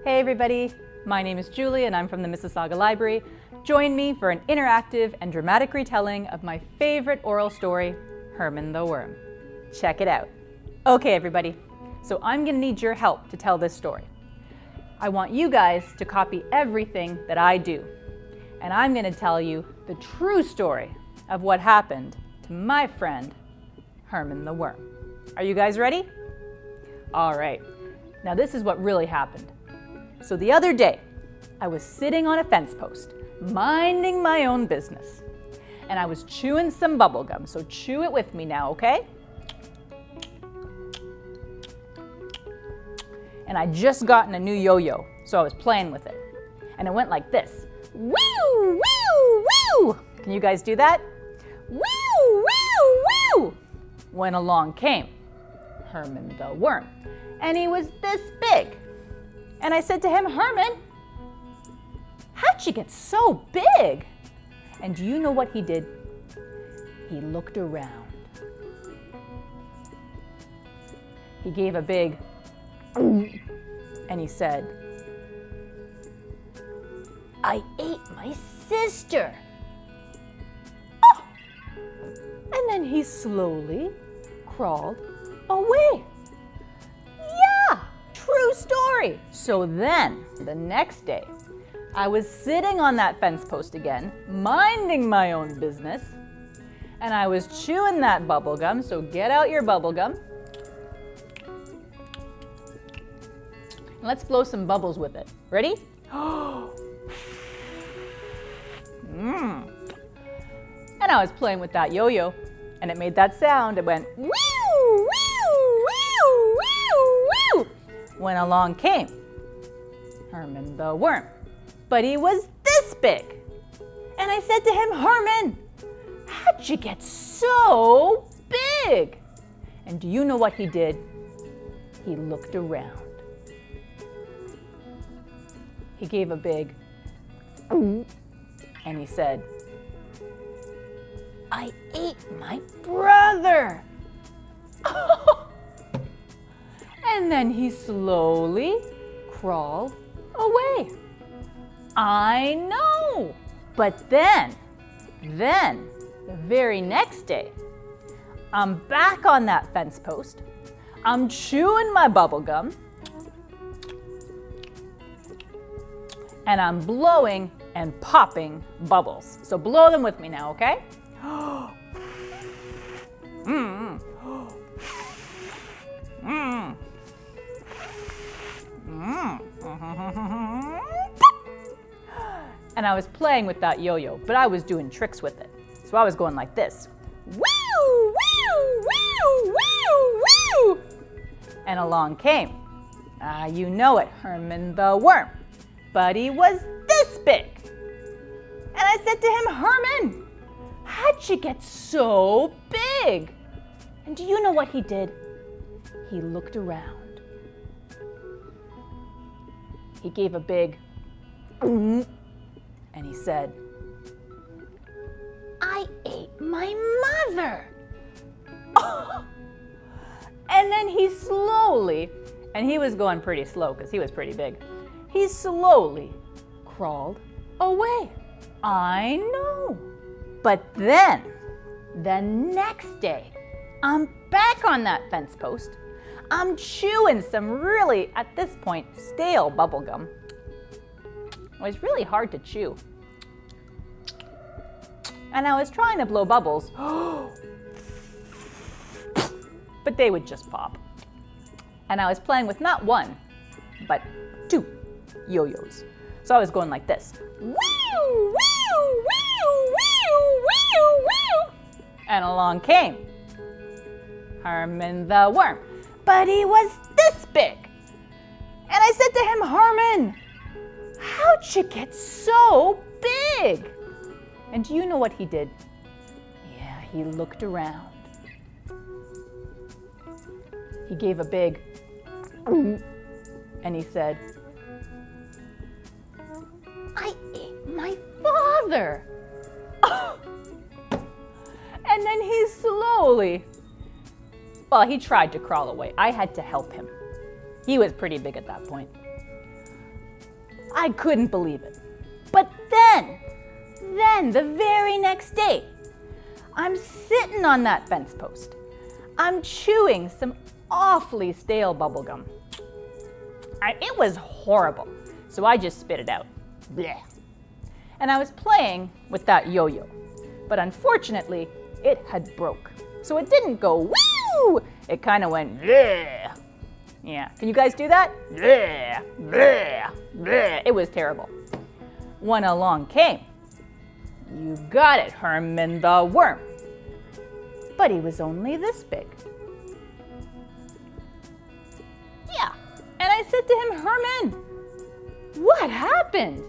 Hey everybody, my name is Julie and I'm from the Mississauga Library. Join me for an interactive and dramatic retelling of my favorite oral story, Herman the Worm. Check it out. Okay everybody, so I'm gonna need your help to tell this story. I want you guys to copy everything that I do. And I'm gonna tell you the true story of what happened to my friend, Herman the Worm. Are you guys ready? All right, now this is what really happened. So the other day, I was sitting on a fence post, minding my own business. And I was chewing some bubble gum, so chew it with me now, okay? And I'd just gotten a new yo-yo, so I was playing with it. And it went like this. Woo, woo, woo! Can you guys do that? Woo, woo, woo! When along came Herman the Worm, and he was this big. And I said to him, Herman, how'd you get so big? And do you know what he did? He looked around. He gave a big and he said, I ate my sister. Oh! And then he slowly crawled away. True story. So then, the next day, I was sitting on that fence post again, minding my own business, and I was chewing that bubble gum, so get out your bubble gum. And let's blow some bubbles with it. Ready? And I was playing with that yo-yo, and it made that sound. It went, woo, woo, woo, woo, woo. When along came Herman the Worm, but he was this big. And I said to him, Herman, how'd you get so big? And do you know what he did? He looked around. He gave a big and he said, I ate my brother. And then he slowly crawled away. I know. But then, the very next day, I'm back on that fence post. I'm chewing my bubble gum. And I'm blowing and popping bubbles. So blow them with me now, okay? And I was playing with that yo-yo, but I was doing tricks with it. So I was going like this. Woo, woo, woo, woo, woo! And along came, you know it, Herman the Worm. But he was this big. And I said to him, Herman, how'd you get so big? And do you know what he did? He looked around. He gave a big and he said, I ate my mother. And then he slowly, and he was going pretty slow because he was pretty big, he slowly crawled away. I know. But then, the next day, I'm back on that fence post. I'm chewing some really, at this point, stale bubble gum. It was really hard to chew. And I was trying to blow bubbles, but they would just pop. And I was playing with not one, but two yo-yos. So I was going like this. Woo, woo, woo, woo, woo, woo. And along came Herman the Worm. But he was this big. And I said to him, Herman, how'd you get so big? And do you know what he did? Yeah, he looked around. He gave a big and he said, I ate my father. And then he slowly, he tried to crawl away. I had to help him. He was pretty big at that point. I couldn't believe it. But then, the very next day, I'm sitting on that fence post. I'm chewing some awfully stale bubblegum. It was horrible, so I just spit it out. Blech. And I was playing with that yo-yo, but unfortunately, it had broke. So it didn't go woo, it kind of went bleh. Yeah, can you guys do that? Bleh, bleh, bleh. It was terrible. When along came, you got it, Herman the worm. But he was only this big. Yeah, and I said to him, Herman, what happened?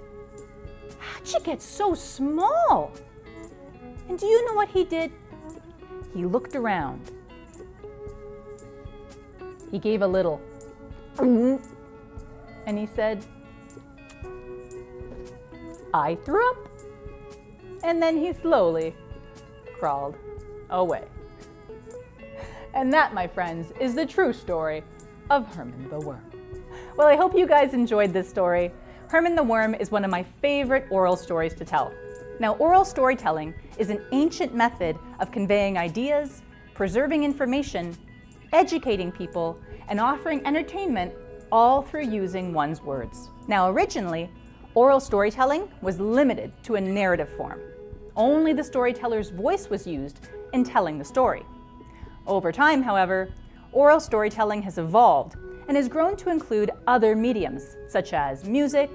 How'd you get so small? And do you know what he did? He looked around. He gave a little, and he said, I threw up. And then he slowly crawled away. And that, my friends, is the true story of Herman the Worm. Well, I hope you guys enjoyed this story. Herman the Worm is one of my favorite oral stories to tell. Now, oral storytelling is an ancient method of conveying ideas, preserving information, educating people, and offering entertainment, all through using one's words. Now, originally, oral storytelling was limited to a narrative form. Only the storyteller's voice was used in telling the story. Over time, however, oral storytelling has evolved and has grown to include other mediums, such as music,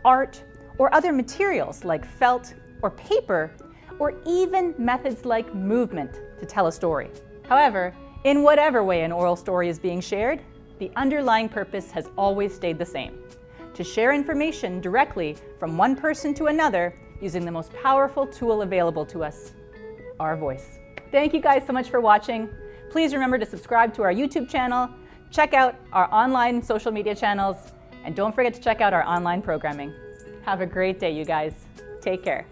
art, or other materials like felt or paper, or even methods like movement to tell a story. However, in whatever way an oral story is being shared, the underlying purpose has always stayed the same: to share information directly from one person to another using the most powerful tool available to us, our voice. Thank you guys so much for watching. Please remember to subscribe to our YouTube channel, check out our online social media channels, and don't forget to check out our online programming. Have a great day, you guys. Take care.